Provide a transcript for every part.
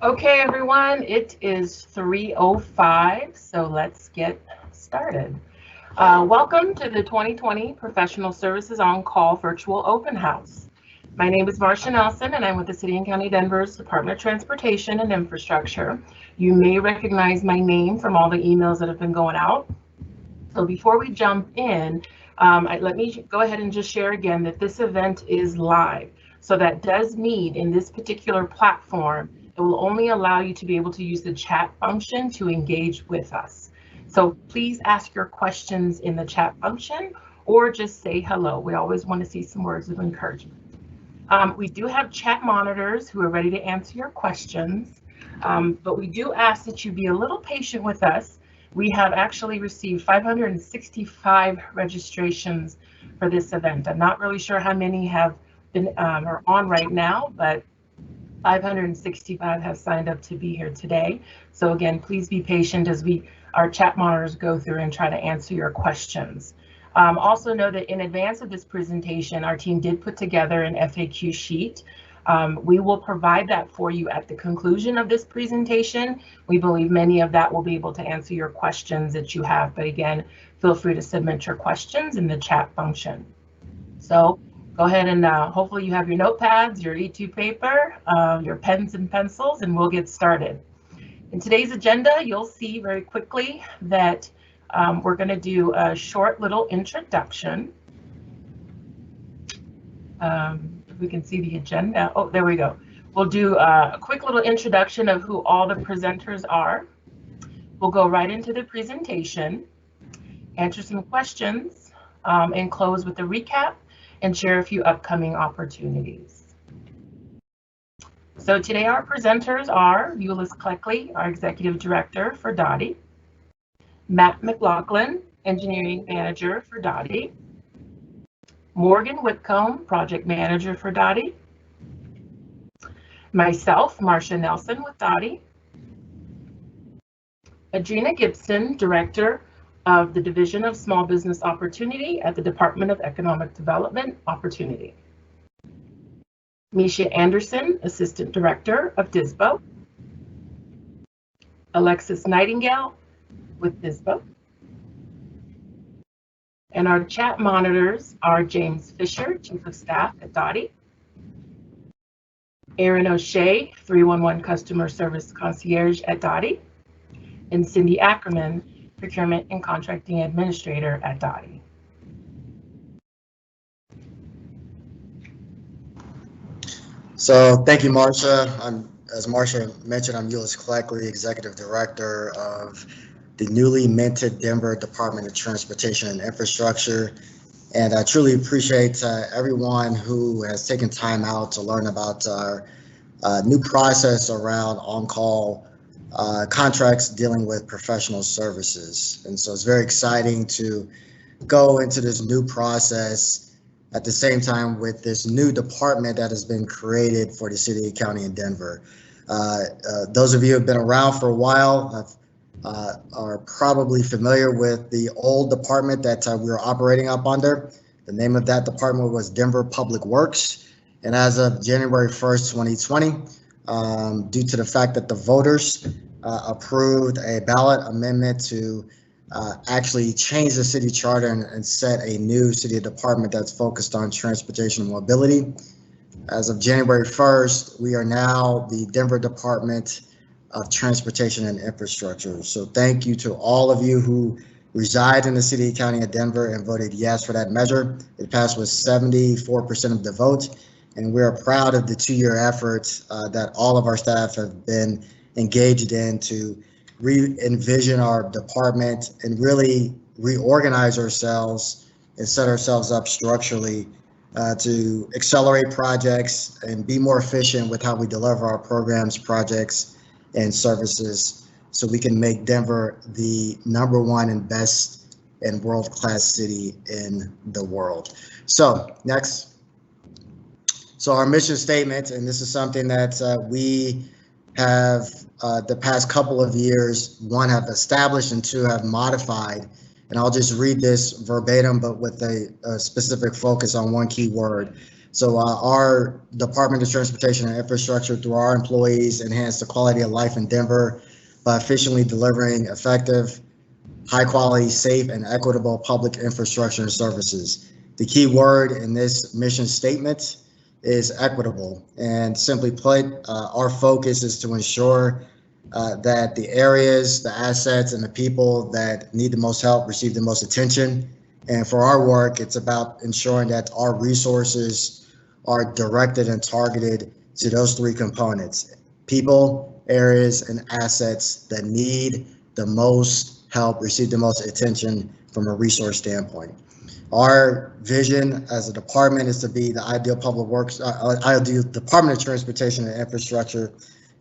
Okay, everyone, it is 3:05, so let's get started. Welcome to the 2020 Professional Services On Call Virtual Open House. My name is Marcia Nelson, and I'm with the City and County of Denver's Department of Transportation and Infrastructure. You may recognize my name from all the emails that have been going out. So before we jump in, let me go ahead and just share again that this event is live. So that does mean in this particular platform, it will only allow you to be able to use the chat function to engage with us. So please ask your questions in the chat function or just say hello. We always want to see some words of encouragement. We do have chat monitors who are ready to answer your questions, but we do ask that you be a little patient with us. We have actually received 565 registrations for this event. I'm not really sure how many have been are on right now, but 565 have signed up to be here today. So again, please be patient as our chat monitors go through and try to answer your questions. Also know that in advance of this presentation, our team did put together an FAQ sheet. We will provide that for you at the conclusion of this presentation. We believe many of that will be able to answer your questions that you have, but again, feel free to submit your questions in the chat function. So go ahead and hopefully you have your notepads, your E2 paper, your pens and pencils, and we'll get started. In today's agenda, you'll see very quickly that we're going to do a short little introduction. If we can see the agenda. Oh, there we go. We'll do a quick little introduction of who all the presenters are. We'll go right into the presentation, answer some questions, and close with a recap and share a few upcoming opportunities. So today our presenters are Euless Cleckley, our Executive Director for DOTI, Matt McLaughlin, Engineering Manager for DOTI, Morgan Whitcomb, Project Manager for DOTI, myself, Marcia Nelson with DOTI, Adrena Gibson, Director of the Division of Small Business Opportunity at the Department of Economic Development Opportunity, Misha Anderson, Assistant Director of DISBO, Alexis Nightingale with DISBO, and our chat monitors are James Fisher, Chief of Staff at DOTI, Aaron O'Shea, 311 Customer Service Concierge at DOTI, and Cindy Ackerman, Procurement and Contracting Administrator at DOTI. So thank you, Marcia. As Marcia mentioned, I'm Euless Cleckley, Executive Director of the newly minted Denver Department of Transportation and Infrastructure. And I truly appreciate everyone who has taken time out to learn about our new process around on-call contracts dealing with professional services. And so it's very exciting to go into this new process at the same time with this new department that has been created for the city, county, and Denver. Those of you who have been around for a while are probably familiar with the old department that we were operating up under. The name of that department was Denver Public Works. And as of January 1st, 2020, due to the fact that the voters approved a ballot amendment to actually change the city charter and set a new city department that's focused on transportation and mobility. As of January 1st, we are now the Denver Department of Transportation and Infrastructure. So thank you to all of you who reside in the city, county of Denver and voted yes for that measure. It passed with 74% of the vote. And we are proud of the 2-year efforts that all of our staff have been engaged in to re-envision our department and really reorganize ourselves and set ourselves up structurally to accelerate projects and be more efficient with how we deliver our programs, projects, and services so we can make Denver the #1 and best and world-class city in the world. So next. So our mission statement, and this is something that we have the past couple of years, one, have established and two, have modified. And I'll just read this verbatim, but with a specific focus on one key word. So our Department of Transportation and Infrastructure, through our employees, enhance the quality of life in Denver by efficiently delivering effective, high quality, safe, and equitable public infrastructure and services. The key word in this mission statement is equitable. And simply put, our focus is to ensure that the areas, the assets, and the people that need the most help receive the most attention. And for our work, it's about ensuring that our resources are directed and targeted to those three components: people, areas, and assets that need the most help receive the most attention from a resource standpoint. Our vision as a department is to be the ideal public works, ideal Department of Transportation and Infrastructure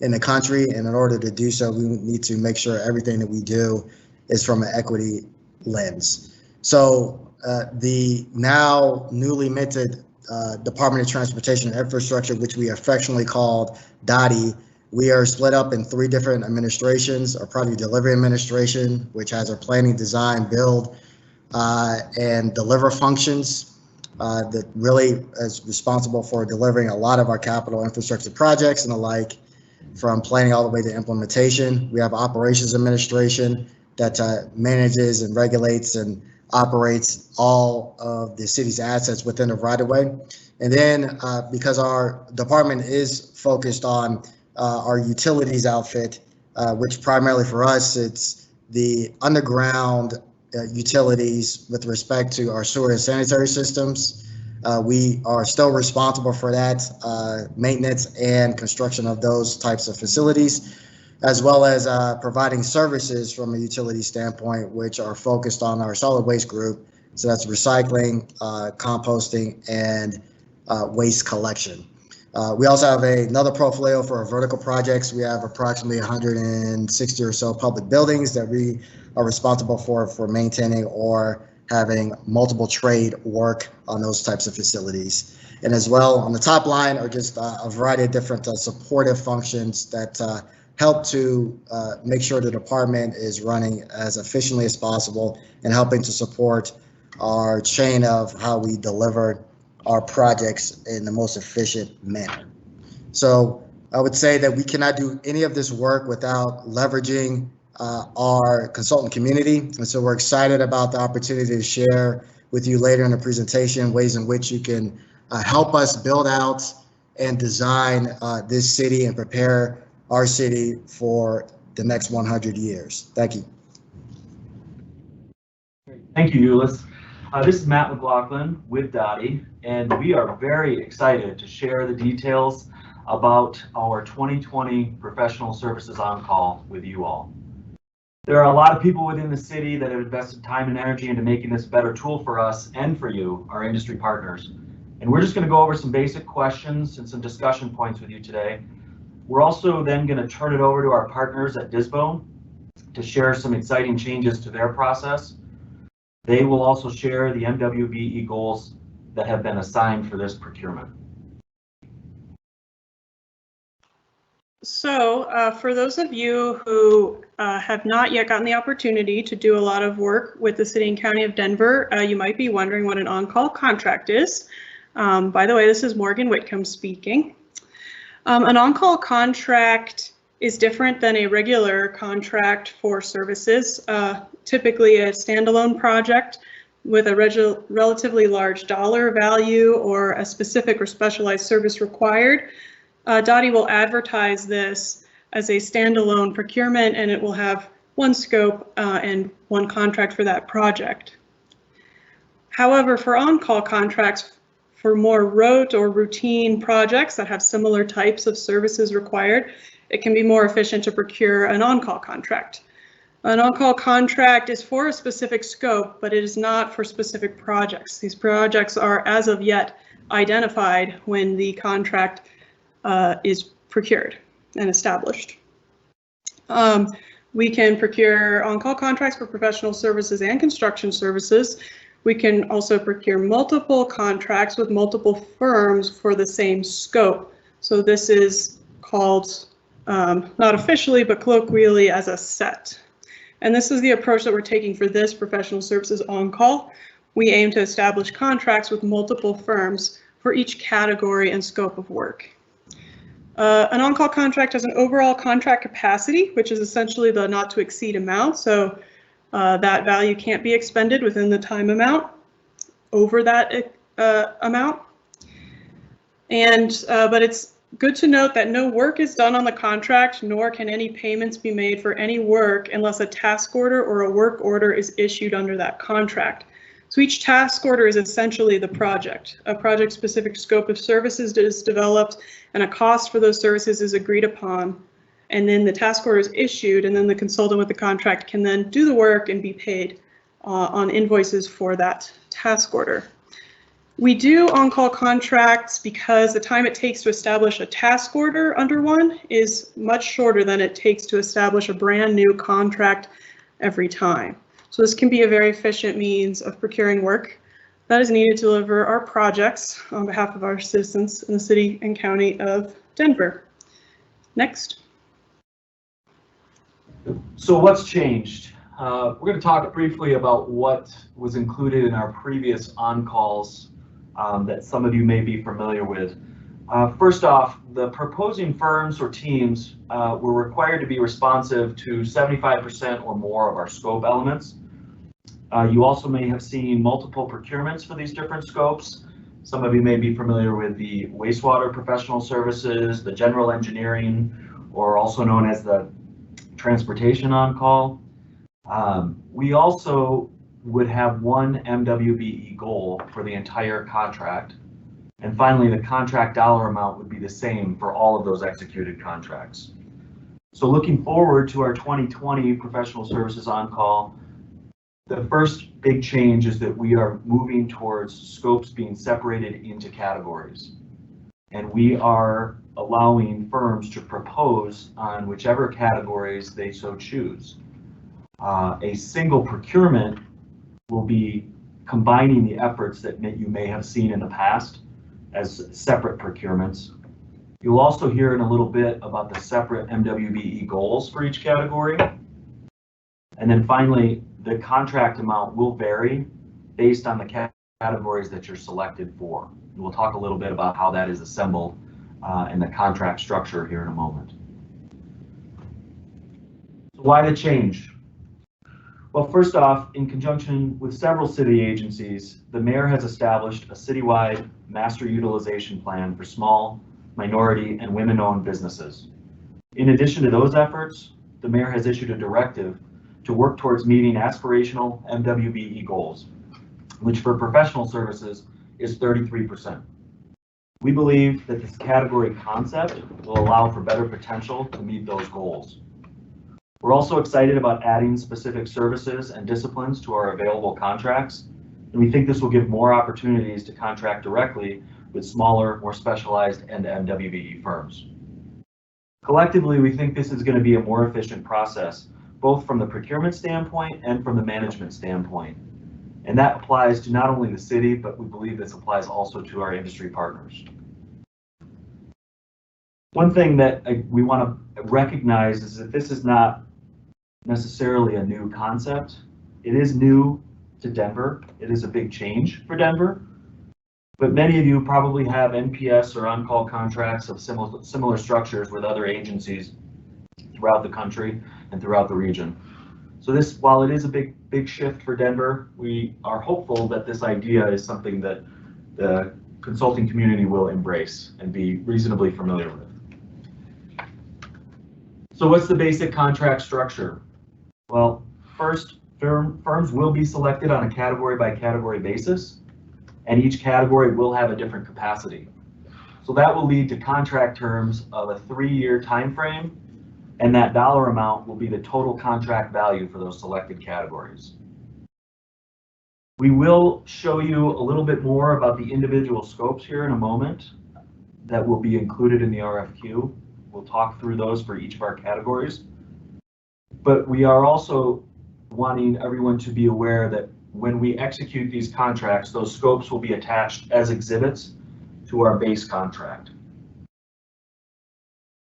in the country. And in order to do so, we need to make sure everything that we do is from an equity lens. So the now newly minted Department of Transportation and Infrastructure, which we affectionately called DOTI, we are split up in three different administrations: our Project Delivery Administration, which has our planning, design, build, and deliver functions that really is responsible for delivering a lot of our capital infrastructure projects and the like, from planning all the way to implementation. We have Operations Administration that manages and regulates and operates all of the city's assets within the right-of-way. And then because our department is focused on our utilities outfit, which primarily for us, it's the underground utilities with respect to our sewer and sanitary systems. We are still responsible for that maintenance and construction of those types of facilities, as well as providing services from a utility standpoint, which are focused on our solid waste group. So that's recycling, composting, and waste collection. We also have another portfolio for our vertical projects. We have approximately 160 or so public buildings that we are responsible for maintaining or having multiple trade work on those types of facilities. And as well, on the top line are just a variety of different supportive functions that help to make sure the department is running as efficiently as possible and helping to support our chain of how we deliver our projects in the most efficient manner. So I would say that we cannot do any of this work without leveraging our consultant community. And so we're excited about the opportunity to share with you later in the presentation ways in which you can help us build out and design this city and prepare our city for the next 100 years. Thank you. Thank you, Ulyss. This is Matt McLaughlin with DOTI, and we are very excited to share the details about our 2020 Professional Services On-Call with you all. There are a lot of people within the city that have invested time and energy into making this a better tool for us and for you, our industry partners. And we're just going to go over some basic questions and some discussion points with you today. We're also then going to turn it over to our partners at DISBO to share some exciting changes to their process. They will also share the MWBE goals that have been assigned for this procurement. So for those of you who have not yet gotten the opportunity to do a lot of work with the City and County of Denver, you might be wondering what an on-call contract is. By the way, this is Morgan Whitcomb speaking. An on-call contract is different than a regular contract for services. Typically a standalone project with a relatively large dollar value or a specific or specialized service required. DOTI will advertise this as a standalone procurement, and it will have one scope and one contract for that project. However, for on-call contracts, for more rote or routine projects that have similar types of services required, it can be more efficient to procure an on-call contract. An on-call contract is for a specific scope, but it is not for specific projects. These projects are as of yet identified when the contract is procured and established. We can procure on-call contracts for professional services and construction services. We can also procure multiple contracts with multiple firms for the same scope. So this is called, not officially, but colloquially, as a set. And this is the approach that we're taking for this professional services on-call. We aim to establish contracts with multiple firms for each category and scope of work. An on-call contract has an overall contract capacity, which is essentially the not to exceed amount. So that value can't be expended within the time amount over that amount. But it's good to note that no work is done on the contract, nor can any payments be made for any work unless a task order or a work order is issued under that contract. So each task order is essentially the project. A project-specific scope of services is developed, and a cost for those services is agreed upon. And then the task order is issued, and then the consultant with the contract can then do the work and be paid on invoices for that task order. We do on-call contracts because the time it takes to establish a task order under one is much shorter than it takes to establish a brand new contract every time. So this can be a very efficient means of procuring work that is needed to deliver our projects on behalf of our citizens in the city and county of Denver. Next. So what's changed? We're going to talk briefly about what was included in our previous on-calls that some of you may be familiar with. First off, the proposing firms or teams were required to be responsive to 75% or more of our scope elements. You also may have seen multiple procurements for these different scopes. Some of you may be familiar with the wastewater professional services, the general engineering, or also known as the transportation on-call. We also would have one MWBE goal for the entire contract. And finally, the contract dollar amount would be the same for all of those executed contracts. So looking forward to our 2020 professional services on-call, the first big change is that we are moving towards scopes being separated into categories. And we are allowing firms to propose on whichever categories they so choose. A single procurement will be combining the efforts that you may have seen in the past as separate procurements. You'll also hear in a little bit about the separate MWBE goals for each category. And then finally, the contract amount will vary based on the categories that you're selected for. We'll talk a little bit about how that is assembled and the contract structure here in a moment. So why the change? Well, first off, in conjunction with several city agencies, the mayor has established a citywide master utilization plan for small, minority, and women-owned businesses. In addition to those efforts, the mayor has issued a directive to work towards meeting aspirational MWBE goals, which for professional services is 33%. We believe that this category concept will allow for better potential to meet those goals. We're also excited about adding specific services and disciplines to our available contracts, and we think this will give more opportunities to contract directly with smaller, more specialized MWBE firms. Collectively, we think this is going to be a more efficient process, both from the procurement standpoint and from the management standpoint. And that applies to not only the city, but we believe this applies also to our industry partners. One thing that we want to recognize is that this is not necessarily a new concept. It is new to Denver. It is a big change for Denver. But many of you probably have NPS or on-call contracts of similar structures with other agencies throughout the country and throughout the region. So this, while it is a big shift for Denver, we are hopeful that this idea is something that the consulting community will embrace and be reasonably familiar with. So what's the basic contract structure? Well, first, firms will be selected on a category by category basis, and each category will have a different capacity. So that will lead to contract terms of a 3-year time frame, and that dollar amount will be the total contract value for those selected categories. We will show you a little bit more about the individual scopes here in a moment that will be included in the RFQ. We'll talk through those for each of our categories. But we are also wanting everyone to be aware that when we execute these contracts, those scopes will be attached as exhibits to our base contract.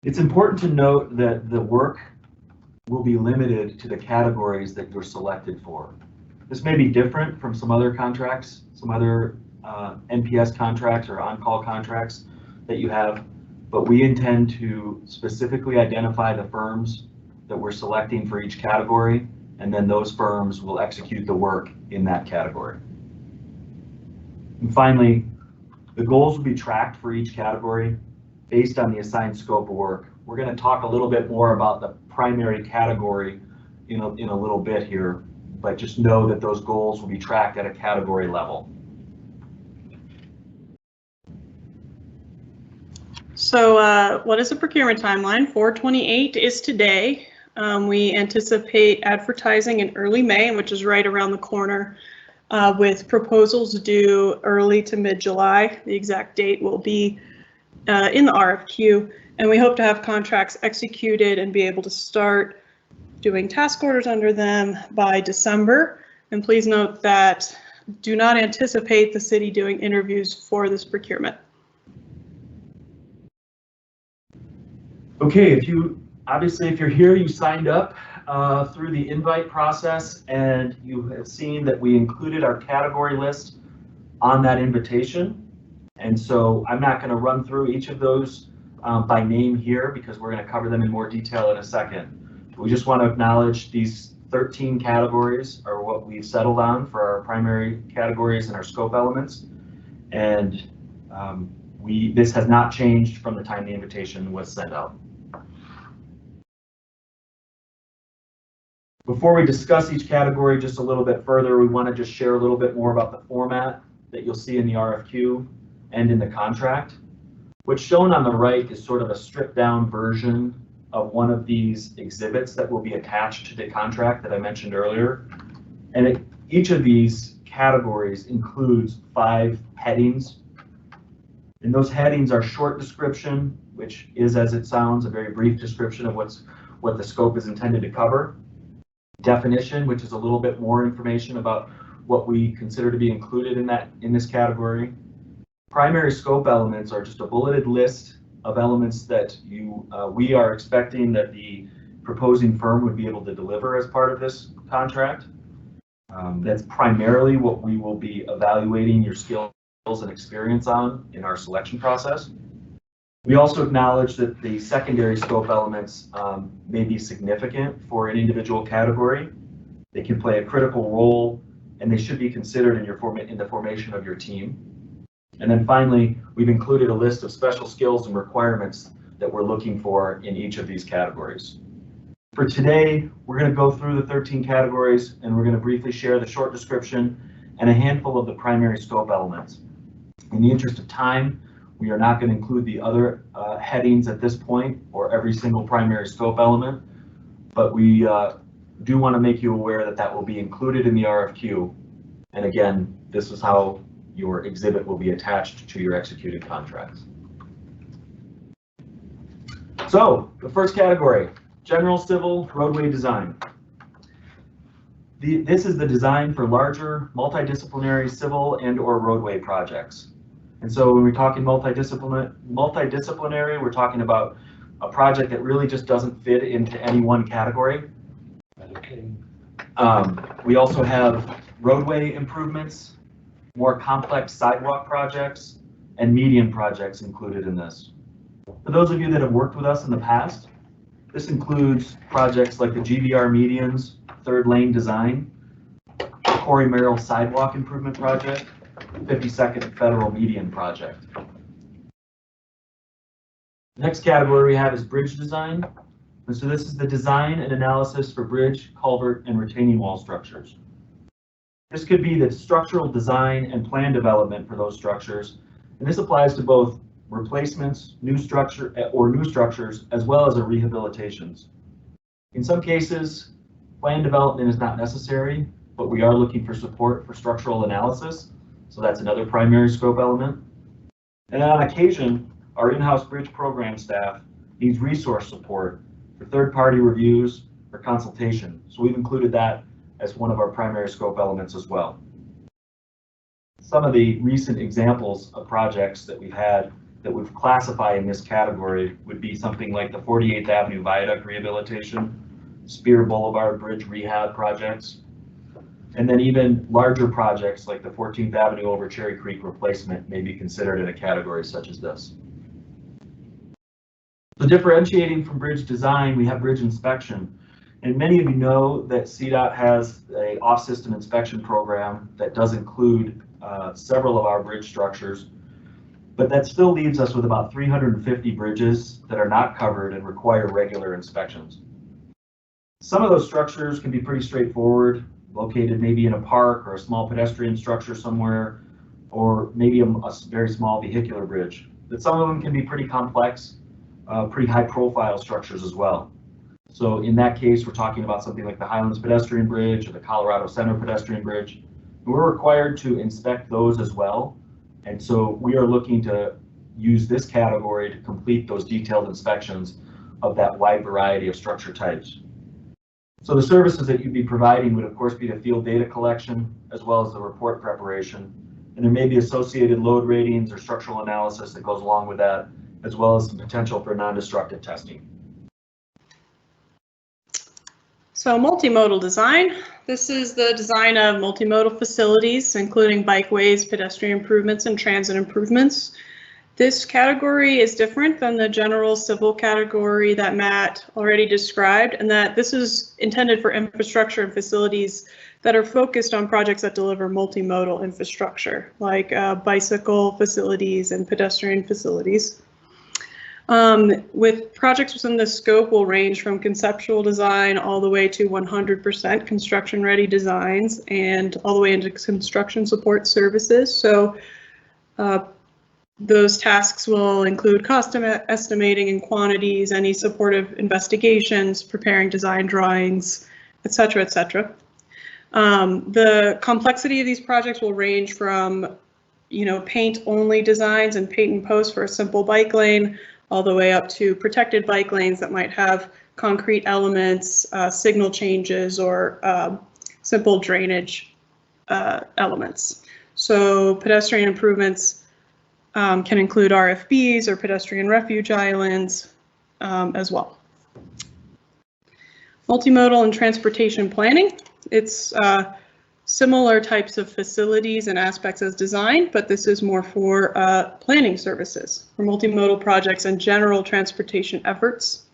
It's important to note that the work will be limited to the categories that you're selected for. This may be different from some other contracts, some other NPS contracts or on-call contracts that you have, but we intend to specifically identify the firms that we're selecting for each category, and then those firms will execute the work in that category. And finally, the goals will be tracked for each category based on the assigned scope of work. We're going to talk a little bit more about the primary category in a little bit here, but just know that those goals will be tracked at a category level. So what is the procurement timeline? 4/28 is today. We anticipate advertising in early May, which is right around the corner, with proposals due early to mid-July. The exact date will be in the RFQ, and we hope to have contracts executed and be able to start doing task orders under them by December. And please note that do not anticipate the city doing interviews for this procurement. Okay, if you're here, you signed up through the invite process, and you have seen that we included our category list on that invitation. And so I'm not going to run through each of those by name here because we're going to cover them in more detail in a second. We just want to acknowledge these 13 categories are what we've settled on for our primary categories and our scope elements. And this has not changed from the time the invitation was sent out. Before we discuss each category just a little bit further, we want to just share a little bit more about the format that you'll see in the RFQ and in the contract. What's shown on the right is sort of a stripped down version of one of these exhibits that will be attached to the contract that I mentioned earlier. And each of these categories includes 5 headings. And those headings are short description, which is, as it sounds, a very brief description of what the scope is intended to cover. Definition, which is a little bit more information about what we consider to be included in this category. Primary scope elements are just a bulleted list of elements that we are expecting that the proposing firm would be able to deliver as part of this contract. That's primarily what we will be evaluating your skills and experience on in our selection process. We also acknowledge that the secondary scope elements may be significant for an individual category. They can play a critical role, and they should be considered in the formation of your team. And then finally, we've included a list of special skills and requirements that we're looking for in each of these categories. For today, we're going to go through the 13 categories, and we're going to briefly share the short description and a handful of the primary scope elements. In the interest of time, we are not going to include the other headings at this point or every single primary scope element, but we do want to make you aware that that will be included in the RFQ. And again, this is how your exhibit will be attached to your executed contracts. So the first category, general civil roadway design. This is the design for larger multidisciplinary civil and/or roadway projects. And so when we're talking multidisciplinary, we're talking about a project that really just doesn't fit into any one category. We also have roadway improvements, more complex sidewalk projects, and median projects included in this. For those of you that have worked with us in the past, this includes projects like the GVR medians, third lane design, Corey Merrill sidewalk improvement project, 52nd Federal Median Project. Next category we have is bridge design. And so this is the design and analysis for bridge, culvert, and retaining wall structures. This could be the structural design and plan development for those structures. And this applies to both replacements, new structures, as well as rehabilitations. In some cases, plan development is not necessary, but we are looking for support for structural analysis. So that's another primary scope element. And on occasion, our in-house bridge program staff needs resource support for third-party reviews or consultation. So we've included that as one of our primary scope elements as well. Some of the recent examples of projects that we've had that we've classified in this category would be something like the 48th Avenue Viaduct rehabilitation, Spear Boulevard Bridge rehab projects, And then even larger projects like the 14th Avenue over Cherry Creek replacement may be considered in a category such as this. So differentiating from bridge design, we have bridge inspection. And many of you know that CDOT has an off-system inspection program that does include several of our bridge structures, but that still leaves us with about 350 bridges that are not covered and require regular inspections. Some of those structures can be pretty straightforward, located maybe in a park or a small pedestrian structure somewhere, or maybe a very small vehicular bridge. But some of them can be pretty complex, pretty high profile structures as well. So in that case, we're talking about something like the Highlands Pedestrian Bridge or the Colorado Center Pedestrian Bridge. We're required to inspect those as well. And so we are looking to use this category to complete those detailed inspections of that wide variety of structure types. So the services that you'd be providing would of course be the field data collection as well as the report preparation. And there may be associated load ratings or structural analysis that goes along with that, as well as some potential for non-destructive testing. So multimodal design. This is the design of multimodal facilities, including bikeways, pedestrian improvements, and transit improvements. This category is different than the general civil category that Matt already described, and that this is intended for infrastructure and facilities that are focused on projects that deliver multimodal infrastructure, like bicycle facilities and pedestrian facilities. With projects within the scope will range from conceptual design all the way to 100% construction ready designs and all the way into construction support services. So those tasks will include cost estimating and quantities, any supportive investigations, preparing design drawings, etc., etc. The complexity of these projects will range from, paint only designs and paint and post for a simple bike lane, all the way up to protected bike lanes that might have concrete elements, signal changes, or simple drainage elements. So pedestrian improvements can include RFBs or pedestrian refuge islands as well. Multimodal and transportation planning. It's similar types of facilities and aspects as design, but this is more for planning services for multimodal projects and general transportation efforts.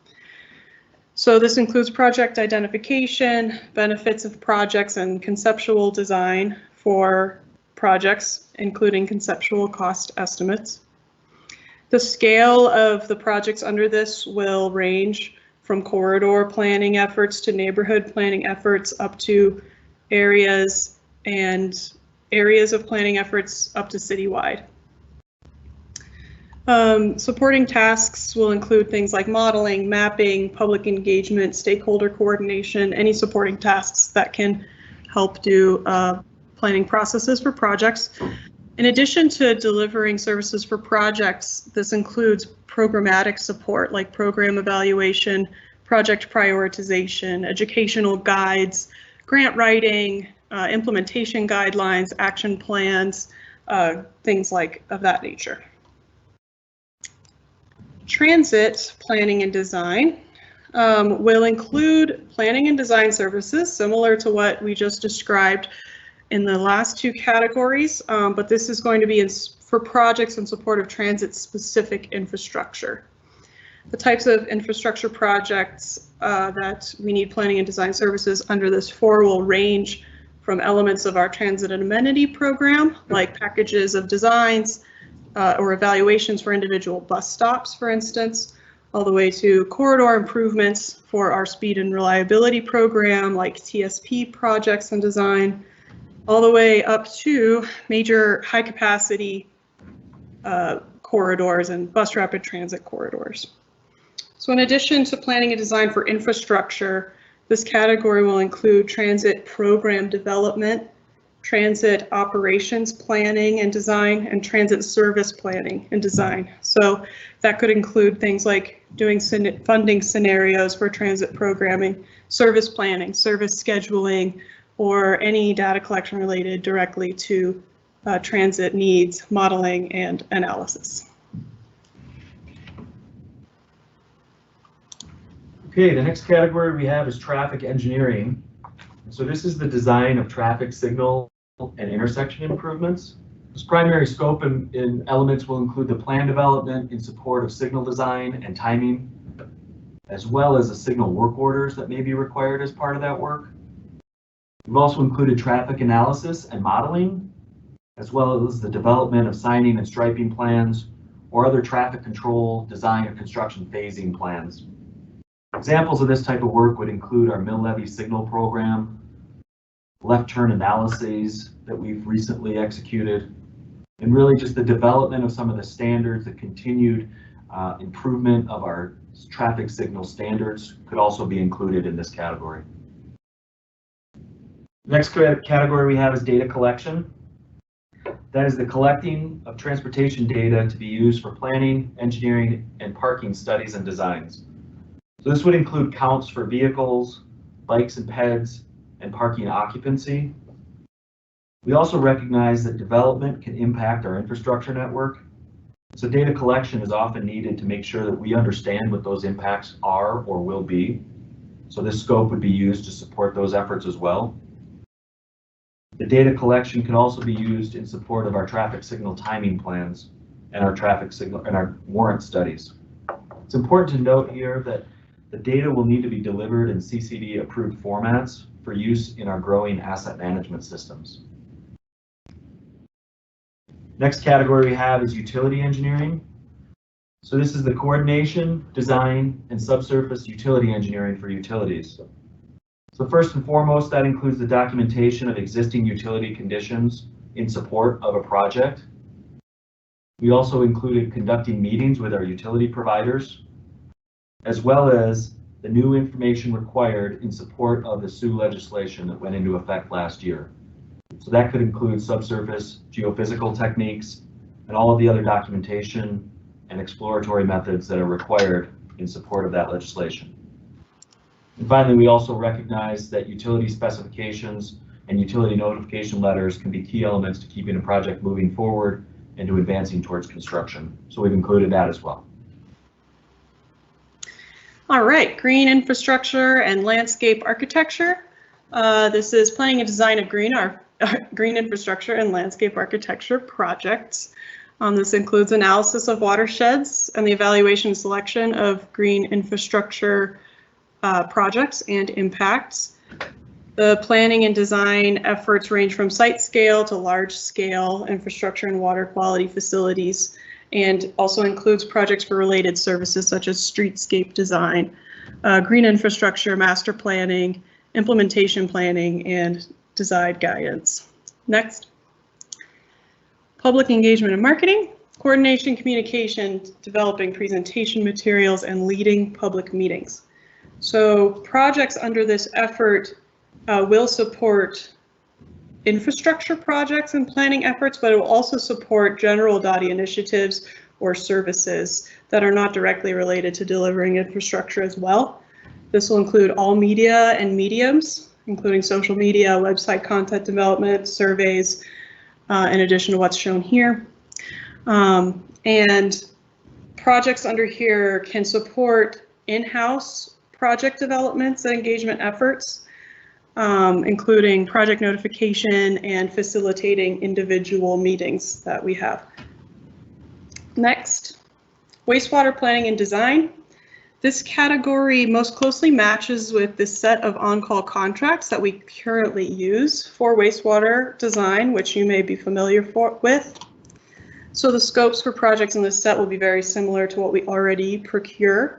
So this includes project identification, benefits of projects, and conceptual design for projects, including conceptual cost estimates. The scale of the projects under this will range from corridor planning efforts to neighborhood planning efforts up to areas of planning efforts up to citywide. Supporting tasks will include things like modeling, mapping, public engagement, stakeholder coordination, any supporting tasks that can help do planning processes for projects. In addition to delivering services for projects, this includes programmatic support like program evaluation, project prioritization, educational guides, grant writing, implementation guidelines, action plans, things of that nature. Transit planning and design will include planning and design services similar to what we just described in the last two categories, but this is going to be for projects in support of transit-specific infrastructure. The types of infrastructure projects that we need planning and design services under this for will range from elements of our transit and amenity program, like packages of designs or evaluations for individual bus stops, for instance, all the way to corridor improvements for our speed and reliability program, like TSP projects and design, all the way up to major high capacity corridors and bus rapid transit corridors. So in addition to planning and design for infrastructure, this category will include transit program development, transit operations planning and design, and transit service planning and design. So that could include things like doing funding scenarios for transit programming, service planning, service scheduling, or any data collection related directly to transit needs, modeling, and analysis. Okay, the next category we have is traffic engineering. So this is the design of traffic signal and intersection improvements. This primary scope and elements will include the plan development in support of signal design and timing, as well as the signal work orders that may be required as part of that work. We've also included traffic analysis and modeling, as well as the development of signing and striping plans or other traffic control, design, or construction phasing plans. Examples of this type of work would include our mill levy signal program, left turn analyses that we've recently executed, and really just the development of some of the standards, the continued improvement of our traffic signal standards could also be included in this category. Next category we have is data collection. That is the collecting of transportation data to be used for planning, engineering, and parking studies and designs. So this would include counts for vehicles, bikes and peds, and parking occupancy. We also recognize that development can impact our infrastructure network. So data collection is often needed to make sure that we understand what those impacts are or will be. So this scope would be used to support those efforts as well. The data collection can also be used in support of our traffic signal timing plans and our traffic signal and our warrant studies. It's important to note here that the data will need to be delivered in CCD approved formats for use in our growing asset management systems. Next category we have is utility engineering. So this is the coordination, design, and subsurface utility engineering for utilities. So first and foremost, that includes the documentation of existing utility conditions in support of a project. We also included conducting meetings with our utility providers, as well as the new information required in support of the SUE legislation that went into effect last year. So that could include subsurface geophysical techniques and all of the other documentation and exploratory methods that are required in support of that legislation. And finally, we also recognize that utility specifications and utility notification letters can be key elements to keeping a project moving forward and to advancing towards construction. So we've included that as well. All right, green infrastructure and landscape architecture. This is planning and design of green infrastructure and landscape architecture projects. This includes analysis of watersheds and the evaluation and selection of green infrastructure projects and impacts. The planning and design efforts range from site scale to large scale infrastructure and water quality facilities, and also includes projects for related services such as streetscape design, green infrastructure, master planning, implementation planning, and design guidance. Next. Public engagement and marketing, coordination, communication, developing presentation materials, and leading public meetings. So projects under this effort will support infrastructure projects and planning efforts, but it will also support general DOTI initiatives or services that are not directly related to delivering infrastructure as well. This will include all media and mediums, including social media, website content development, surveys, in addition to what's shown here. And projects under here can support in-house project developments and engagement efforts, including project notification and facilitating individual meetings that we have. Next, wastewater planning and design. This category most closely matches with the set of on-call contracts that we currently use for wastewater design, which you may be familiar with. So the scopes for projects in this set will be very similar to what we already procure.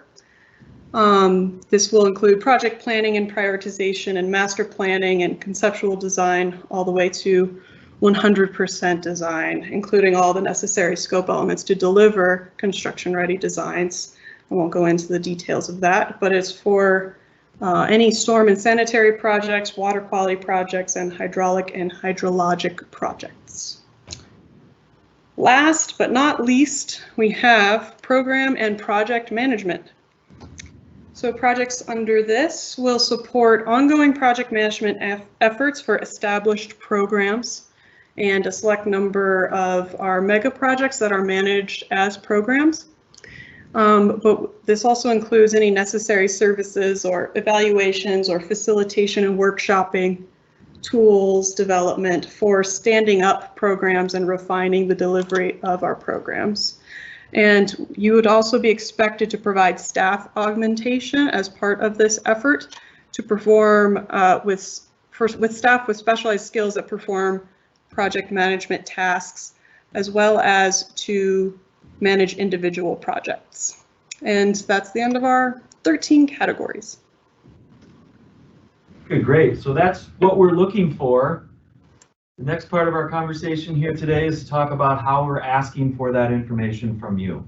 This will include project planning and prioritization and master planning and conceptual design all the way to 100% design, including all the necessary scope elements to deliver construction-ready designs. I won't go into the details of that, but it's for any storm and sanitary projects, water quality projects, and hydraulic and hydrologic projects. Last but not least, we have program and project management. So projects under this will support ongoing project management efforts for established programs and a select number of our mega projects that are managed as programs. But this also includes any necessary services or evaluations or facilitation and workshopping, tools development for standing up programs and refining the delivery of our programs. And you would also be expected to provide staff augmentation as part of this effort to perform with staff with specialized skills that perform project management tasks, as well as to manage individual projects. And that's the end of our 13 categories. Okay, great. So that's what we're looking for. The next part of our conversation here today is to talk about how we're asking for that information from you.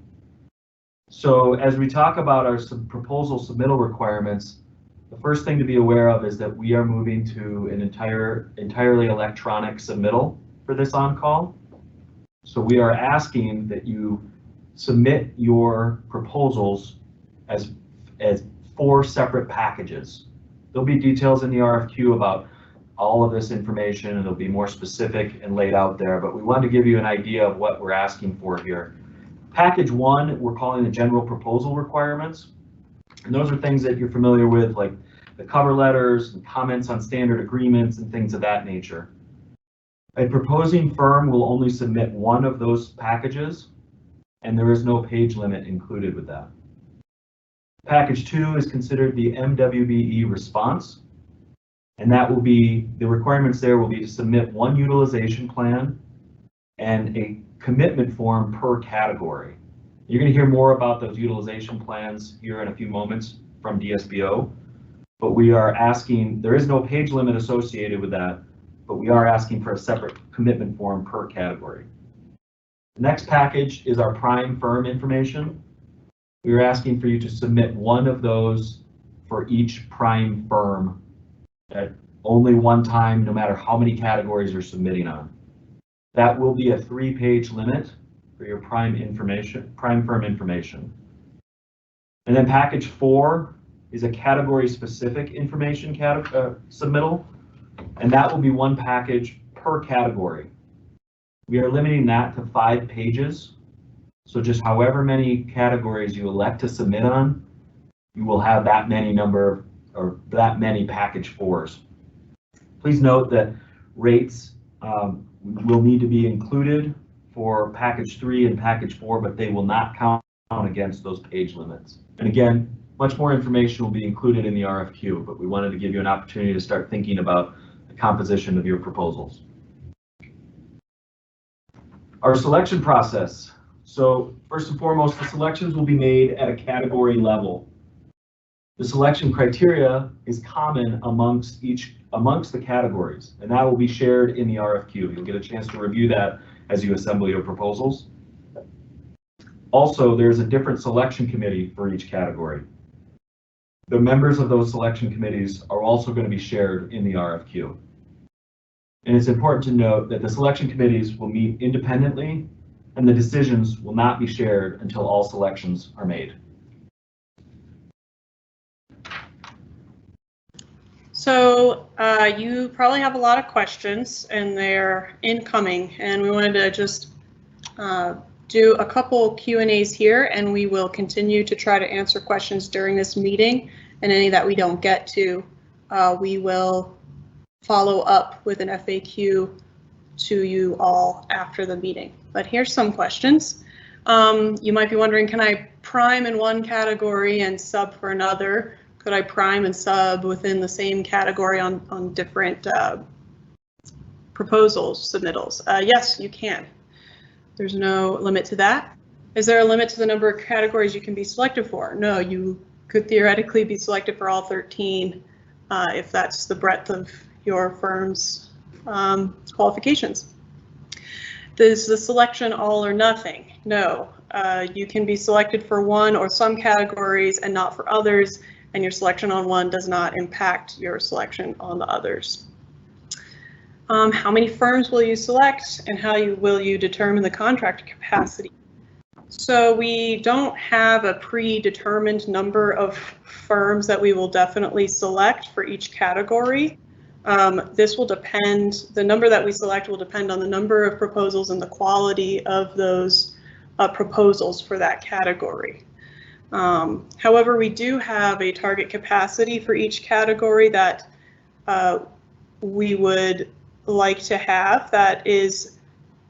So as we talk about our proposal submittal requirements, the first thing to be aware of is that we are moving to an entirely electronic submittal for this on-call. So we are asking that you submit your proposals as 4 separate packages. There'll be details in the RFQ about all of this information, and it'll be more specific and laid out there, but we wanted to give you an idea of what we're asking for here. Package 1, we're calling the general proposal requirements. And those are things that you're familiar with, like the cover letters and comments on standard agreements and things of that nature. A proposing firm will only submit one of those packages, and there is no page limit included with that. Package 2 is considered the MWBE response, and that will be, the requirements there will be to submit 1 utilization plan and a commitment form per category. You're going to hear more about those utilization plans here in a few moments from DSBO, but we are asking, there is no page limit associated with that, but we are asking for a separate commitment form per category. The next package is our prime firm information. We are asking for you to submit 1 of those for each prime firm at only one time, no matter how many categories you're submitting on. That will be a 3-page limit for your prime firm information. And then package 4 is a category specific information submittal, and that will be 1 package per category. We are limiting that to 5 pages. So just however many categories you elect to submit on, you will have that many number or that many package 4s. Please note that rates will need to be included for package 3 and package 4, but they will not count against those page limits. And again, much more information will be included in the RFQ, but we wanted to give you an opportunity to start thinking about the composition of your proposals. Our selection process. So first and foremost, the selections will be made at a category level. The selection criteria is common amongst the categories, and that will be shared in the RFQ. You'll get a chance to review that as you assemble your proposals. Also, there's a different selection committee for each category. The members of those selection committees are also going to be shared in the RFQ. And it's important to note that the selection committees will meet independently, and the decisions will not be shared until all selections are made. So you probably have a lot of questions, and they're incoming, and we wanted to just do a couple Q&As here, and we will continue to try to answer questions during this meeting, and any that we don't get to, we will follow up with an FAQ to you all after the meeting. But here's some questions. You might be wondering, can I prime in one category and sub for another? Could I prime and sub within the same category on different proposals, submittals? Yes, you can. There's no limit to that. Is there a limit to the number of categories you can be selected for? No, you could theoretically be selected for all 13 if that's the breadth of your firm's qualifications. Is the selection all or nothing? No, you can be selected for one or some categories and not for others, and your selection on one does not impact your selection on the others. How many firms will you select, and how will you determine the contract capacity? So we don't have a predetermined number of firms that we will definitely select for each category. This will depend, the number that we select will depend on the number of proposals and the quality of those proposals for that category. However, we do have a target capacity for each category that we would like to have that is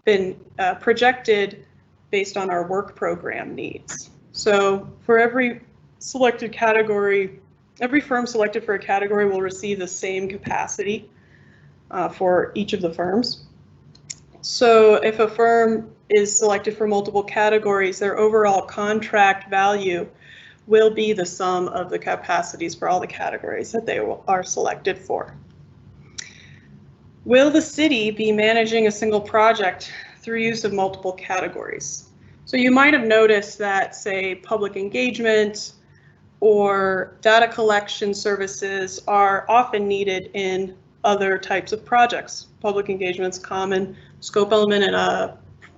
been projected based on our work program needs. So for every selected category, every firm selected for a category will receive the same capacity for each of the firms. So if a firm is selected for multiple categories, their overall contract value will be the sum of the capacities for all the categories that they are selected for. Will the city be managing a single project through use of multiple categories? So you might have noticed that, say, public engagement or data collection services are often needed in other types of projects. Public engagement's common scope element in a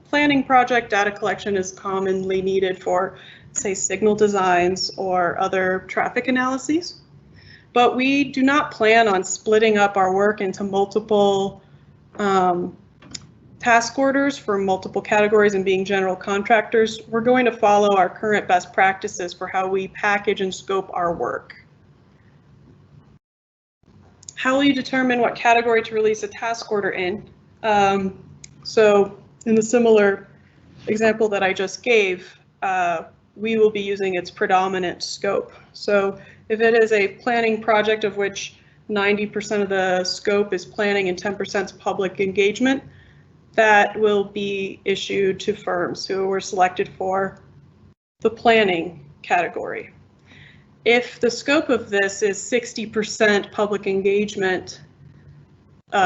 planning project. Data collection is commonly needed for, say, signal designs or other traffic analyses. But we do not plan on splitting up our work into multiple task orders for multiple categories and being general contractors. We're going to follow our current best practices for how we package and scope our work. How will you determine what category to release a task order in? So in the similar example that I just gave, we will be using its predominant scope. So if it is a planning project of which 90% of the scope is planning and 10% is public engagement, that will be issued to firms who were selected for the planning category. If the scope of this is 60% public engagement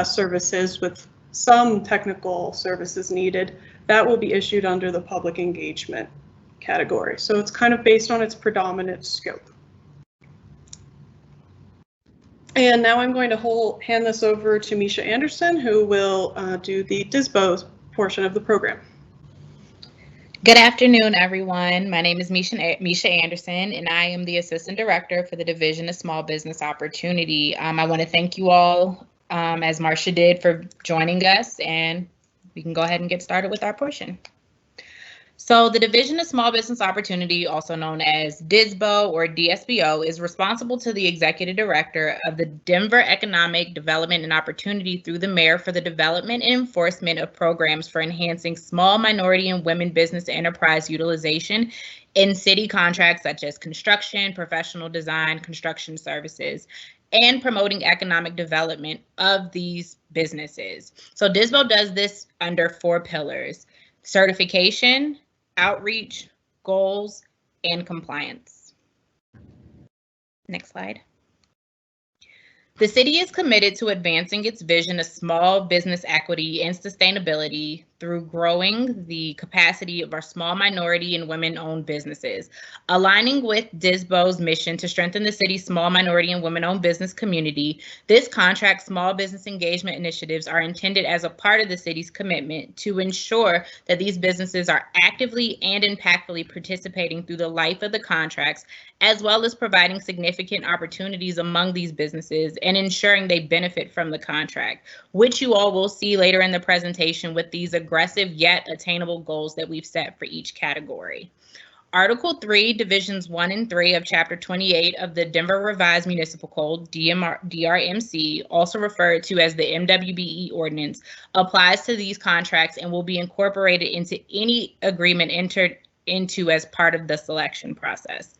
services with some technical services needed, that will be issued under the public engagement category. So it's kind of based on its predominant scope. And now I'm going to hand this over to Misha Anderson, who will do the DISBO portion of the program. Good afternoon, everyone. My name is Misha Anderson, and I am the Assistant Director for the Division of Small Business Opportunity. I want to thank you all, as Marcia did, for joining us, and we can go ahead and get started with our portion. So the Division of Small Business Opportunity, also known as DISBO or DSBO, is responsible to the Executive Director of the Denver Economic Development and Opportunity through the Mayor for the development and enforcement of programs for enhancing small minority and women business enterprise utilization in city contracts such as construction, professional design, construction services, and promoting economic development of these businesses. So DISBO does this under 4 pillars: certification, outreach, goals, and compliance. Next slide. The city is committed to advancing its vision of small business equity and sustainability through growing the capacity of our small minority and women-owned businesses. Aligning with DISBO's mission to strengthen the city's small minority and women-owned business community, this contract small business engagement initiatives are intended as a part of the city's commitment to ensure that these businesses are actively and impactfully participating through the life of the contracts, as well as providing significant opportunities among these businesses and ensuring they benefit from the contract, which you all will see later in the presentation with these aggressive yet attainable goals that we've set for each category. Article 3, Divisions 1 and 3 of Chapter 28 of the Denver Revised Municipal Code, DRMC, also referred to as the MWBE ordinance, applies to these contracts and will be incorporated into any agreement entered into as part of the selection process.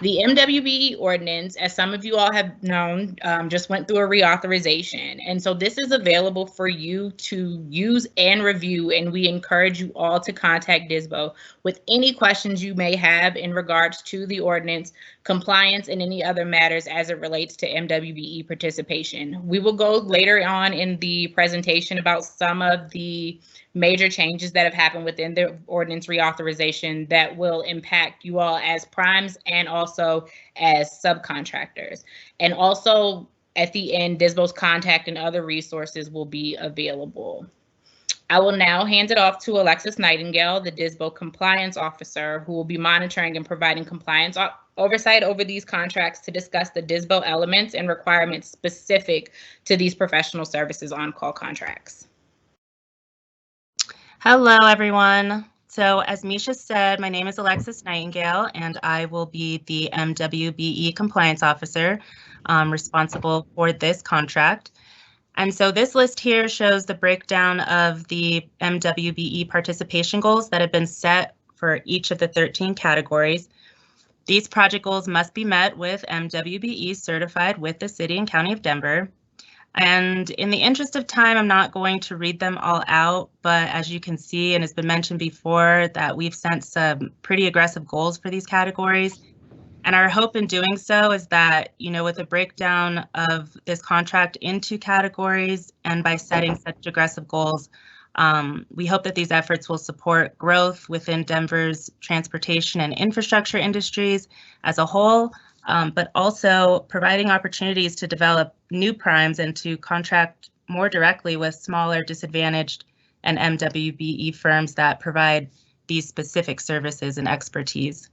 The MWBE ordinance, as some of you all have known, just went through a reauthorization. And so this is available for you to use and review, and we encourage you all to contact DISBO with any questions you may have in regards to the ordinance, compliance, and any other matters as it relates to MWBE participation. We will go later on in the presentation about some of the major changes that have happened within the ordinance reauthorization that will impact you all as primes and also as subcontractors. And also at the end, DISBO's contact and other resources will be available. I will now hand it off to Alexis Nightingale, the DISBO compliance officer, who will be monitoring and providing compliance oversight over these contracts to discuss the DISBO elements and requirements specific to these professional services on-call contracts. Hello, everyone. So as Misha said, my name is Alexis Nightingale, and I will be the MWBE Compliance Officer responsible for this contract. And so this list here shows the breakdown of the MWBE participation goals that have been set for each of the 13 categories. These project goals must be met with MWBE certified with the City and County of Denver. And in the interest of time, I'm not going to read them all out, but as you can see, and has been mentioned before, that we've set some pretty aggressive goals for these categories. And our hope in doing so is that, with a breakdown of this contract into categories and by setting such aggressive goals, we hope that these efforts will support growth within Denver's transportation and infrastructure industries as a whole, but also providing opportunities to develop new primes and to contract more directly with smaller, disadvantaged and MWBE firms that provide these specific services and expertise.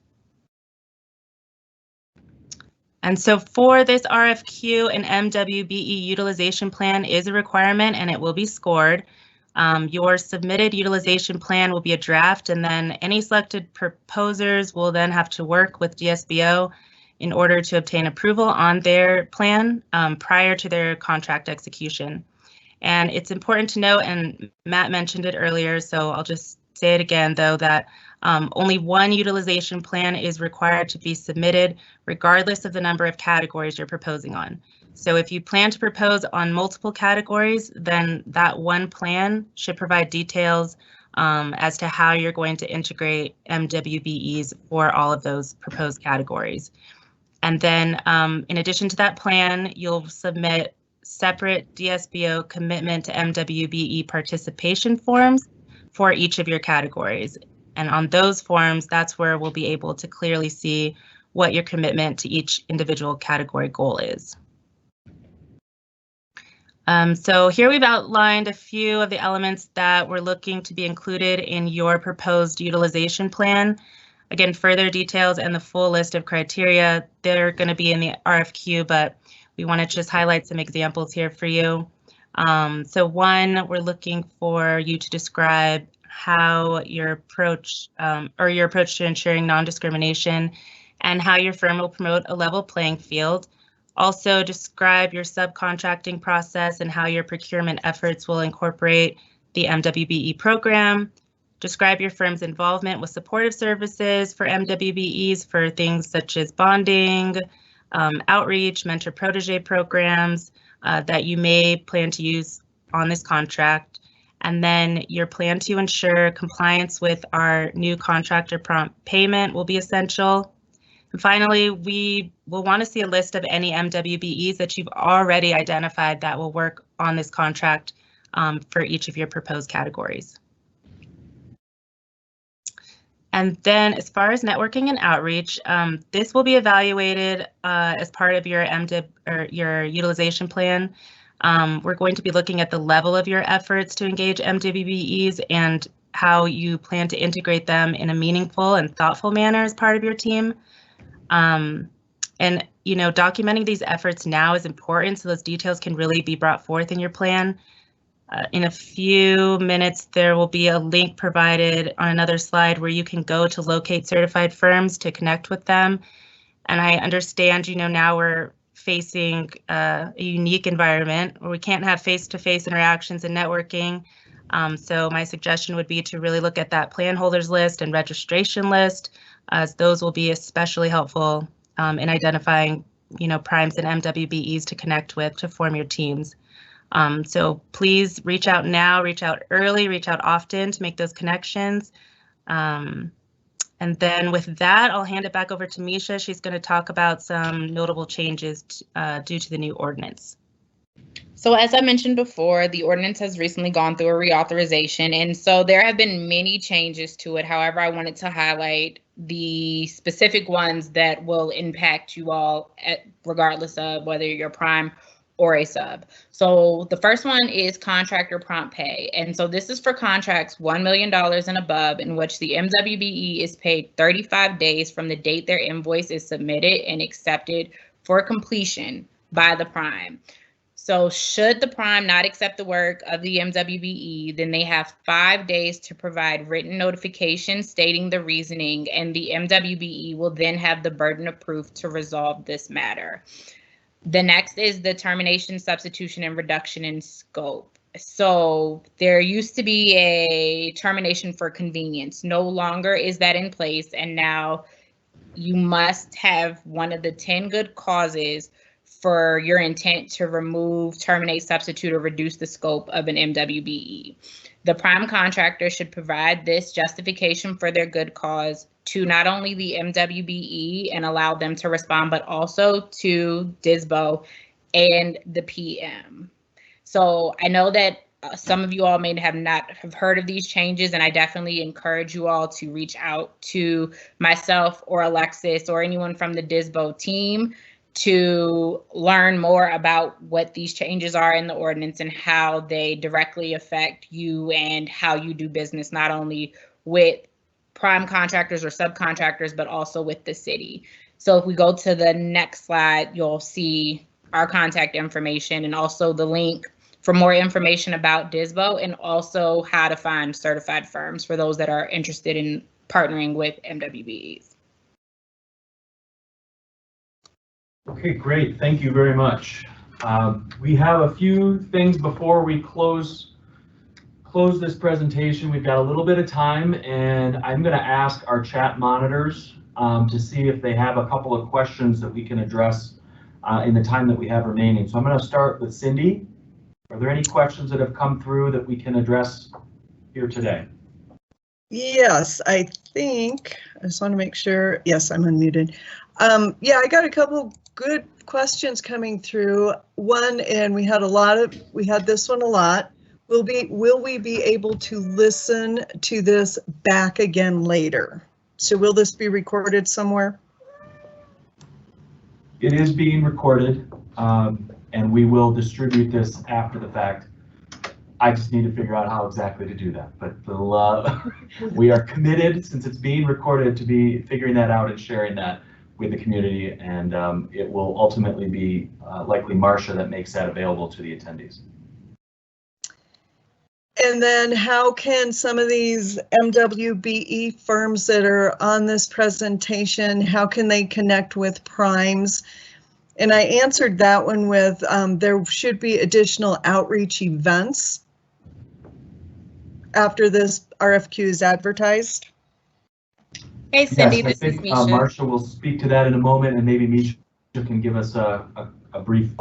And so for this RFQ, an MWBE utilization plan is a requirement and it will be scored. Your submitted utilization plan will be a draft, and then any selected proposers will then have to work with DSBO in order to obtain approval on their plan prior to their contract execution. And it's important to note, and Matt mentioned it earlier, so I'll just say it again, though, that only one utilization plan is required to be submitted, regardless of the number of categories you're proposing on. So if you plan to propose on multiple categories, then that one plan should provide details as to how you're going to integrate MWBEs for all of those proposed categories. And then in addition to that plan, you'll submit separate DSBO commitment to MWBE participation forms for each of your categories. And on those forms, that's where we'll be able to clearly see what your commitment to each individual category goal is. So here we've outlined a few of the elements that we're looking to be included in your proposed utilization plan. Again, further details and the full list of criteria, they're going to be in the RFQ, but we want to just highlight some examples here for you. So one, we're looking for you to describe how your approach to ensuring non-discrimination and how your firm will promote a level playing field. Also describe your subcontracting process and how your procurement efforts will incorporate the MWBE program. Describe your firm's involvement with supportive services for MWBEs for things such as bonding, outreach, mentor-protege programs that you may plan to use on this contract. And then your plan to ensure compliance with our new contractor prompt payment will be essential. And finally, we will want to see a list of any MWBEs that you've already identified that will work on this contract for each of your proposed categories. And then as far as networking and outreach, this will be evaluated as part of your your utilization plan. We're going to be looking at the level of your efforts to engage MWBEs and how you plan to integrate them in a meaningful and thoughtful manner as part of your team. And documenting these efforts now is important so those details can really be brought forth in your plan. In a few minutes, there will be a link provided on another slide where you can go to locate certified firms to connect with them. And I understand, now we're facing a unique environment where we can't have face-to-face interactions and networking. So my suggestion would be to really look at that plan holders list and registration list, as those will be especially helpful in identifying, primes and MWBEs to connect with to form your teams. So please reach out now, reach out early, reach out often to make those connections. And then with that, I'll hand it back over to Misha. She's going to talk about some notable changes due to the new ordinance. So as I mentioned before, the ordinance has recently gone through a reauthorization, and so there have been many changes to it. However, I wanted to highlight the specific ones that will impact you all regardless of whether you're prime or a sub. So the first one is contractor prompt pay. And so this is for contracts $1 million and above in which the MWBE is paid 35 days from the date their invoice is submitted and accepted for completion by the prime. So should the prime not accept the work of the MWBE, then they have 5 days to provide written notification stating the reasoning, and the MWBE will then have the burden of proof to resolve this matter. The next is the termination, substitution, and reduction in scope. So there used to be a termination for convenience. No longer is that in place, and now you must have one of the 10 good causes for your intent to remove, terminate, substitute, or reduce the scope of an MWBE. The prime contractor should provide this justification for their good cause to not only the MWBE and allow them to respond, but also to DSBO and the PM. So I know that some of you all may not have heard of these changes, and I definitely encourage you all to reach out to myself or Alexis or anyone from the DSBO team to learn more about what these changes are in the ordinance and how they directly affect you and how you do business, not only with prime contractors or subcontractors, but also with the city. So if we go to the next slide, you'll see our contact information and also the link for more information about DSBO and also how to find certified firms for those that are interested in partnering with MWBEs. Okay, great. Thank you very much. We have a few things before we close this presentation. We've got a little bit of time, and I'm going to ask our chat monitors to see if they have a couple of questions that we can address in the time that we have remaining. So I'm going to start with Cindy. Are there any questions that have come through that we can address here today? Yes, I think, I just want to make sure. Yes, I'm unmuted. Yeah, I got a couple good questions coming through. One, and we had this one a lot. Will we be able to listen to this back again later? So will this be recorded somewhere? It is being recorded, and we will distribute this after the fact. I just need to figure out how exactly to do that, but we are committed, since it's being recorded, to be figuring that out and sharing that with the community, and it will ultimately be likely Marcia that makes that available to the attendees. And then how can some of these MWBE firms that are on this presentation, how can they connect with primes? And I answered that one with there should be additional outreach events after this RFQ is advertised. Hey Cindy, yes, this is Misha. Marcia will speak to that in a moment, and maybe Misha can give us a brief.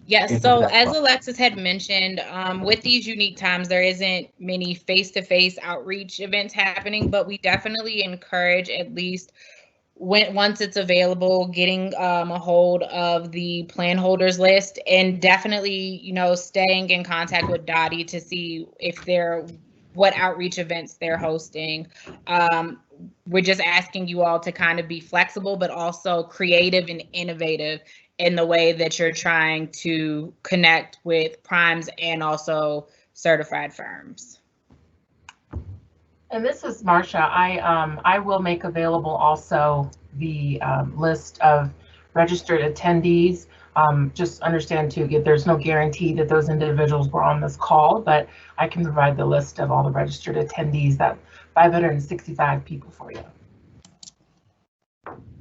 Yes, so as Alexis had mentioned, with these unique times, there isn't many face-to-face outreach events happening, but we definitely encourage, at least once it's available, getting a hold of the plan holders list, and definitely, staying in contact with DOTI to see what outreach events they're hosting. We're just asking you all to kind of be flexible, but also creative and innovative in the way that you're trying to connect with primes and also certified firms. And this is Marcia. I will make available also the list of registered attendees. Just understand too, there's no guarantee that those individuals were on this call, but I can provide the list of all the registered attendees, that 565 people for you.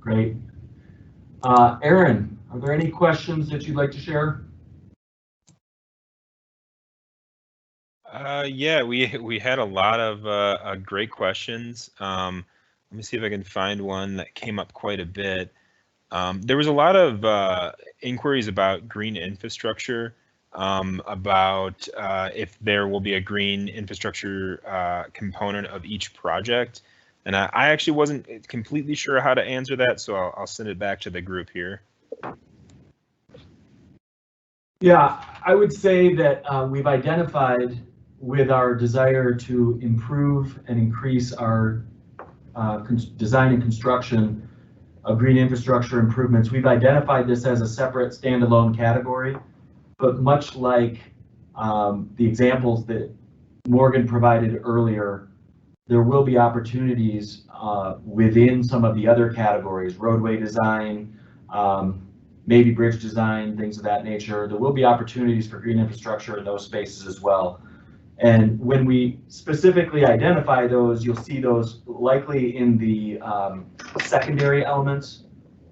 Great. Aaron, are there any questions that you'd like to share? Yeah, we had a lot of great questions. Let me see if I can find one that came up quite a bit. There was a lot of inquiries about green infrastructure, about if there will be a green infrastructure component of each project. And I actually wasn't completely sure how to answer that, so I'll send it back to the group here. Yeah, I would say that we've identified, with our desire to improve and increase our design and construction of green infrastructure improvements, we've identified this as a separate standalone category. But much like the examples that Morgan provided earlier, there will be opportunities within some of the other categories, roadway design, maybe bridge design, things of that nature. There will be opportunities for green infrastructure in those spaces as well. And when we specifically identify those, you'll see those likely in the secondary elements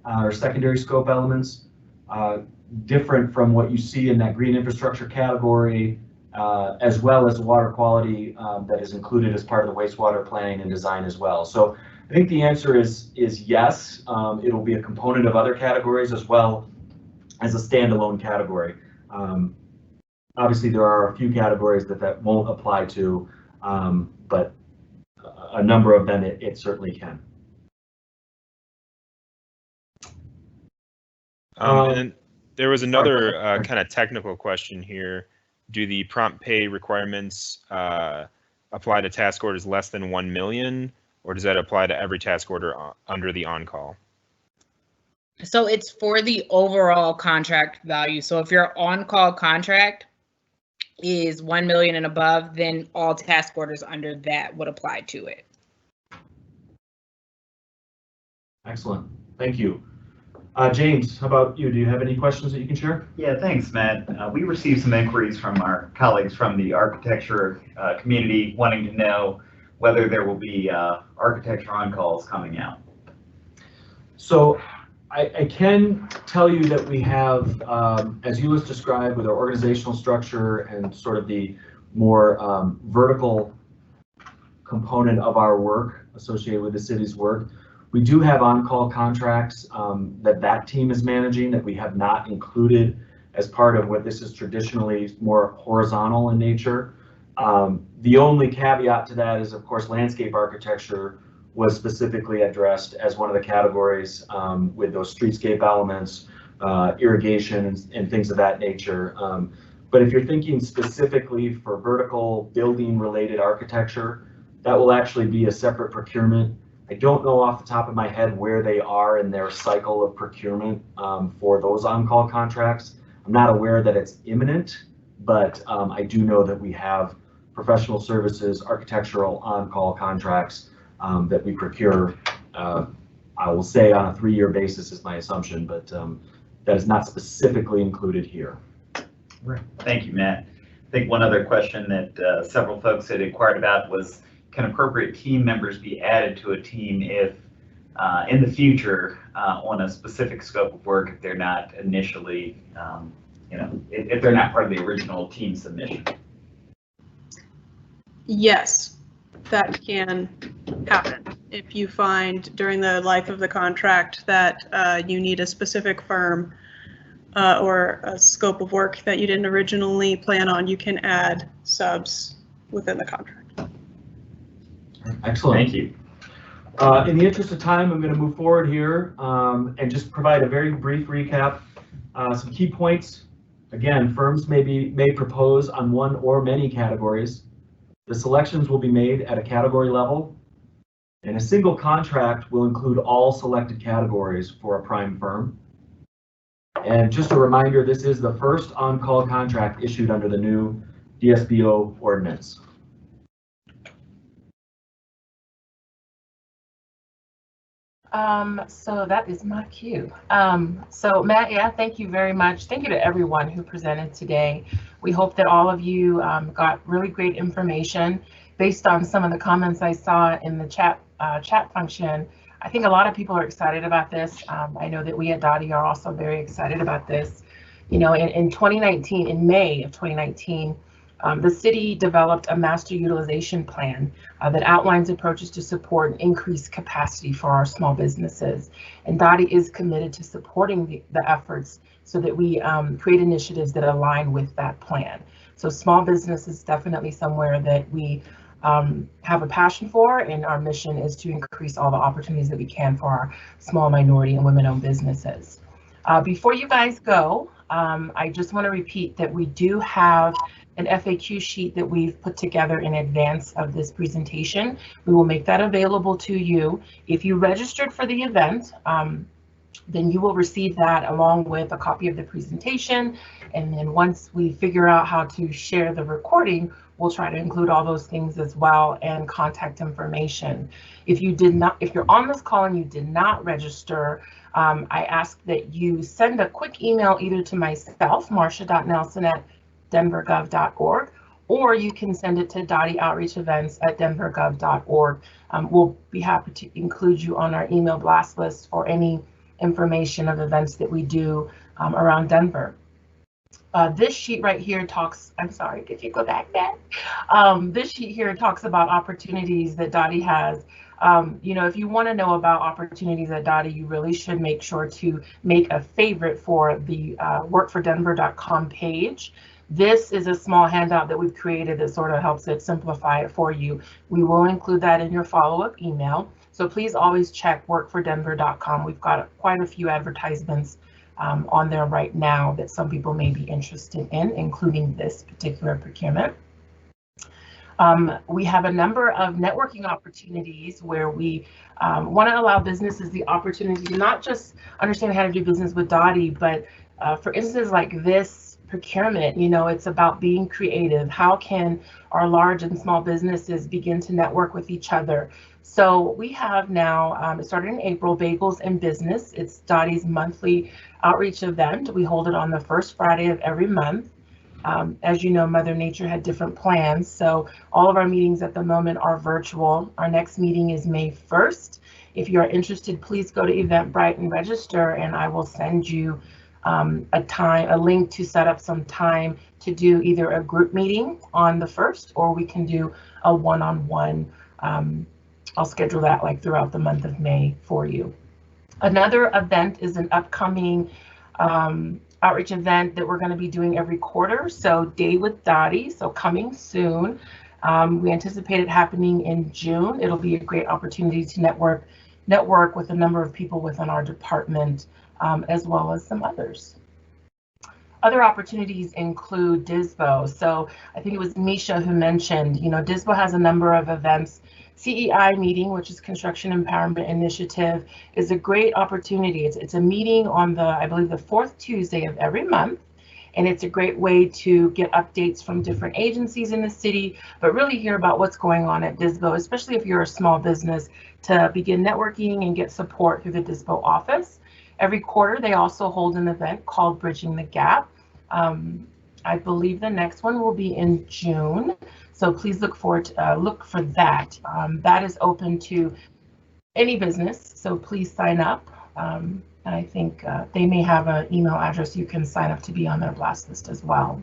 or secondary scope elements, different from what you see in that green infrastructure category, as well as water quality that is included as part of the wastewater planning and design as well. So I think the answer is yes. It'll be a component of other categories as well as a standalone category. Obviously, there are a few categories that won't apply to, but a number of them it certainly can. And then there was another kind of technical question here. Do the prompt pay requirements apply to task orders less than 1 million, or does that apply to every task order under the on-call? So it's for the overall contract value. So if your on-call contract is 1 million and above, then all task orders under that would apply to it. Excellent, thank you. James, how about you? Do you have any questions that you can share? Yeah, thanks, Matt. We received some inquiries from our colleagues from the architecture community wanting to know whether there will be architecture on-calls coming out. So I can tell you that we have, as Euless described, with our organizational structure and sort of the more vertical component of our work associated with the city's work, we do have on-call contracts that team is managing that we have not included as part of what this is traditionally more horizontal in nature. The only caveat to that is, of course, landscape architecture was specifically addressed as one of the categories with those streetscape elements, irrigation and things of that nature. But if you're thinking specifically for vertical building related architecture, that will actually be a separate procurement. I don't know off the top of my head where they are in their cycle of procurement for those on-call contracts. I'm not aware that it's imminent, but I do know that we have professional services, architectural on-call contracts that we procure, I will say on a 3-year basis is my assumption, but that is not specifically included here. Right. Thank you, Matt. I think one other question that several folks had inquired about was, can appropriate team members be added to a team if in the future on a specific scope of work if they're not initially, if they're not part of the original team submission? Yes, that can happen. If you find during the life of the contract that you need a specific firm or a scope of work that you didn't originally plan on, you can add subs within the contract. Excellent. Thank you. In the interest of time, I'm going to move forward here and just provide a very brief recap. Some key points. Again, firms may propose on one or many categories. The selections will be made at a category level, and a single contract will include all selected categories for a prime firm. And just a reminder, this is the first on-call contract issued under the new DSBO ordinance. So that is my cue. So Matt, yeah, thank you very much. Thank you to everyone who presented today. We hope that all of you got really great information based on some of the comments I saw in the chat function. I think a lot of people are excited about this. I know that we at DOTI are also very excited about this. You know, in 2019, in May of 2019, the city developed a master utilization plan that outlines approaches to support and increase capacity for our small businesses. And DOTI is committed to supporting the efforts so that we create initiatives that align with that plan. So small business is definitely somewhere that we have a passion for, and our mission is to increase all the opportunities that we can for our small minority and women-owned businesses. Before you guys go, I just want to repeat that we do have an FAQ sheet that we've put together in advance of this presentation. We will make that available to you. If you registered for the event, then you will receive that along with a copy of the presentation. And then once we figure out how to share the recording, we'll try to include all those things as well and contact information. If you're on this call and you did not register, I ask that you send a quick email either to myself, marcia.nelson@denvergov.org, or you can send it to DOTI Outreach Events at denvergov.org. We'll be happy to include you on our email blast list for any information of events that we do around Denver. This sheet right here talks, I'm sorry, could you go back there? This sheet here talks about opportunities that DOTI has. You know, if you want to know about opportunities at DOTI, you really should make sure to make a favorite for the workfordenver.com page. This is a small handout that we've created that sort of helps it simplify it for you. We will include that in your follow-up email. So please always check workfordenver.com. We've got quite a few advertisements on there right now that some people may be interested in, including this particular procurement. We have a number of networking opportunities where we want to allow businesses the opportunity to not just understand how to do business with DOTI, but for instance, like this procurement, you know, it's about being creative. How can our large and small businesses begin to network with each other? So we have now, it started in April, Bagels in Business. It's DOTI's monthly outreach event. We hold it on the first Friday of every month. As you know, Mother Nature had different plans, so all of our meetings at the moment are virtual. Our next meeting is May 1st. If you are interested, please go to Eventbrite and register, and I will send you a link to set up some time to do either a group meeting on the 1st, or we can do a one-on-one. I'll schedule that like throughout the month of May for you. Another event is an upcoming outreach event that we're going to be doing every quarter. So Day with DOTI, so coming soon. We anticipate it happening in June. It'll be a great opportunity to network with a number of people within our department, as well as some others. Other opportunities include DISBO. So I think it was Misha who mentioned, you know, DISBO has a number of events. CEI meeting, which is Construction Empowerment Initiative, is a great opportunity. It's a meeting on I believe the 4th Tuesday of every month. And it's a great way to get updates from different agencies in the city, but really hear about what's going on at DISBO, especially if you're a small business, to begin networking and get support through the DISBO office. Every quarter, they also hold an event called Bridging the Gap. I believe the next one will be in June. So please look for that. That is open to any business, so please sign up. And I think they may have an email address you can sign up to be on their blast list as well.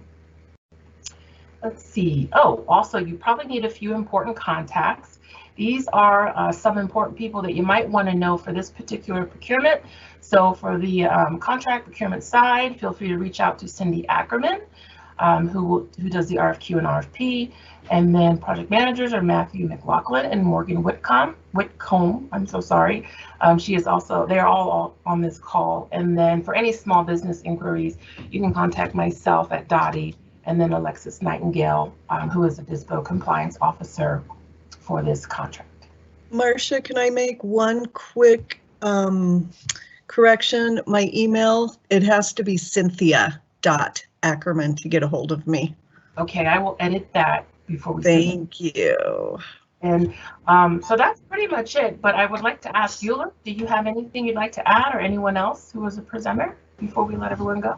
Let's see. Oh, also, you probably need a few important contacts. These are some important people that you might want to know for this particular procurement. So for the contract procurement side, feel free to reach out to Cindy Ackerman, who does the RFQ and RFP. And then project managers are Matthew McLaughlin and Morgan Whitcomb. I'm so sorry. She is also, they're all on this call. And then for any small business inquiries, you can contact myself at DOTI, and then Alexis Nightingale, who is a DISBO compliance officer for this contract. Marcia, can I make one quick correction? My email, it has to be Cynthia.Ackerman to get a hold of me. Okay, I will edit that before we Thank you. And so that's pretty much it, but I would like to ask Euler, do you have anything you'd like to add, or anyone else who was a presenter before we let everyone go?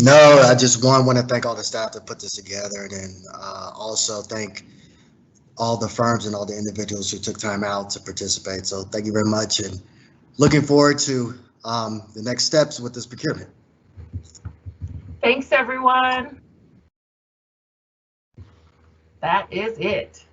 No, I just want to thank all the staff that put this together, and then also thank all the firms and all the individuals who took time out to participate. So thank you very much, and looking forward to the next steps with this procurement. Thanks, everyone. That is it.